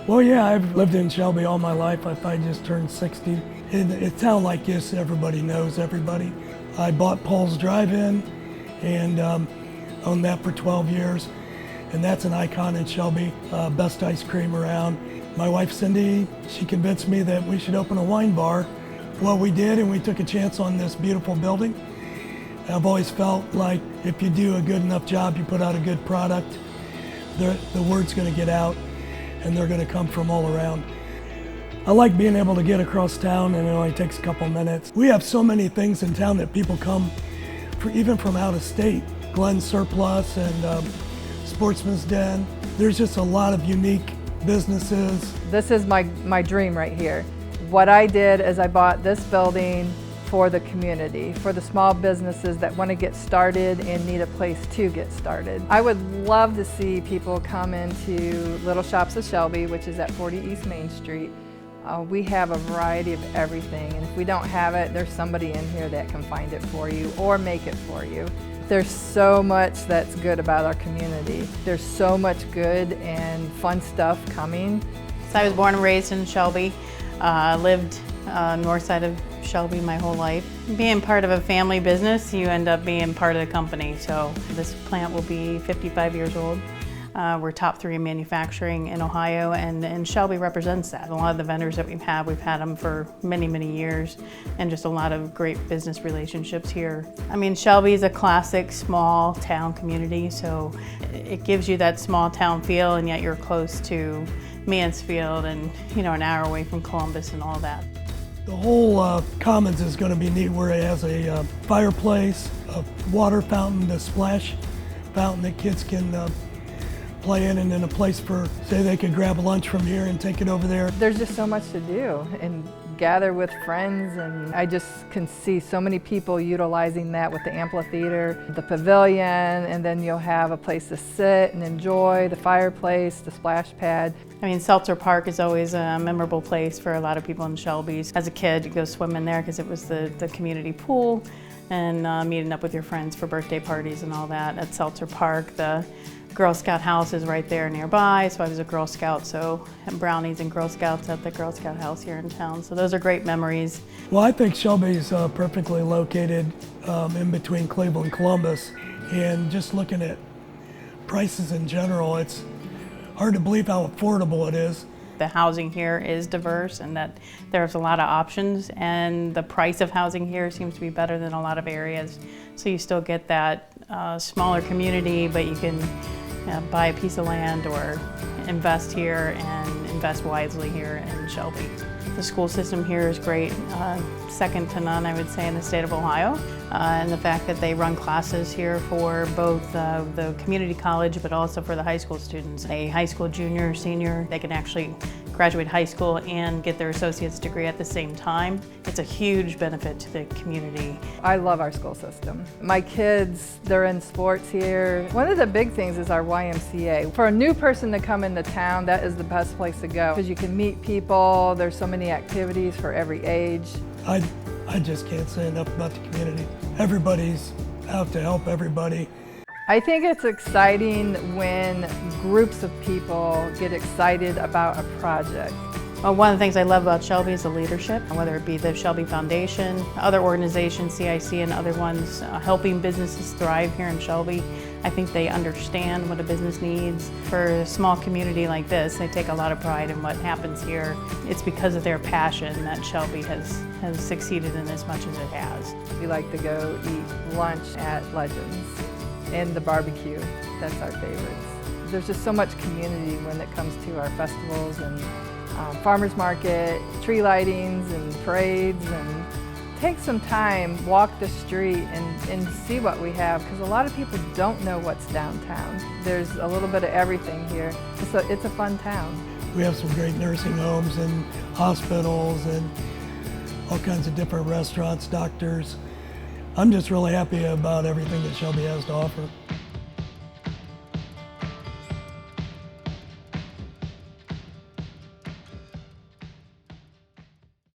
Well, yeah, I've lived in Shelby all my life. I just turned 60. It's a town like this, everybody knows everybody. I bought Paul's Drive-In and owned that for 12 years. And that's an icon in Shelby, best ice cream around. My wife Cindy, she convinced me that we should open a wine bar. Well, we did, and we took a chance on this beautiful building. I've always felt like if you do a good enough job, you put out a good product, the word's going to get out, and they're going to come from all around. I like being able to get across town, and it only takes a couple minutes. We have so many things in town that people come even from out of state. Glen Surplus and Sportsman's Den. There's just a lot of unique businesses. This is my dream right here. What I did is I bought this building for the community, for the small businesses that want to get started and need a place to get started. I would love to see people come into Little Shops of Shelby, which is at 40 East Main Street. We have a variety of everything, and if we don't have it, there's somebody in here that can find it for you or make it for you. There's so much that's good about our community. There's so much good and fun stuff coming. So I was born and raised in Shelby, lived north side of Shelby my whole life. Being part of a family business, you end up being part of the company. So this plant will be 55 years old. We're top 3 in manufacturing in Ohio, and Shelby represents that. A lot of the vendors that we've had them for many, many years, and just a lot of great business relationships here. I mean, Shelby is a classic small town community, so it gives you that small town feel, and yet you're close to Mansfield and, you know, an hour away from Columbus and all that. The whole commons is going to be neat, where it has a fireplace, a water fountain, a splash fountain that kids can play in, and then a place for, say, they could grab lunch from here and take it over there. There's just so much to do and gather with friends, and I just can see so many people utilizing that with the amphitheater, the pavilion, and then you'll have a place to sit and enjoy, the fireplace, the splash pad. I mean, Seltzer Park is always a memorable place for a lot of people in Shelby. As a kid, you go swimming there because it was the community pool, and meeting up with your friends for birthday parties and all that at Seltzer Park. The Girl Scout house is right there nearby, so I was a Girl Scout, so brownies and Girl Scouts at the Girl Scout house here in town. So those are great memories. Well, I think Shelby's perfectly located in between Cleveland and Columbus, and just looking at prices in general, it's hard to believe how affordable it is. The housing here is diverse, and that there's a lot of options, and the price of housing here seems to be better than a lot of areas. So you still get that smaller community, but you can buy a piece of land or invest here and invest wisely here in Shelby. The school system here is great, second to none, I would say, in the state of Ohio. And the fact that they run classes here for both the community college, but also for the high school students. A high school junior or senior, they can actually graduate high school and get their associate's degree at the same time. It's a huge benefit to the community. I love our school system. My kids, they're in sports here. One of the big things is our YMCA. For a new person to come into town, that is the best place to go, because you can meet people. There's so many activities for every age. I just can't say enough about the community. Everybody's out to help everybody. I think it's exciting when groups of people get excited about a project. Well, one of the things I love about Shelby is the leadership, whether it be the Shelby Foundation, other organizations, CIC and other ones, helping businesses thrive here in Shelby. I think they understand what a business needs. For a small community like this, they take a lot of pride in what happens here. It's because of their passion that Shelby has succeeded in as much as it has. We like to go eat lunch at Legends, and the barbecue. That's our favorites. There's just so much community when it comes to our festivals and farmers market, tree lightings and parades, and take some time, walk the street and see what we have, because a lot of people don't know what's downtown. There's a little bit of everything here. It's a fun town. We have some great nursing homes and hospitals and all kinds of different restaurants, doctors. I'm just really happy about everything that Shelby has to offer.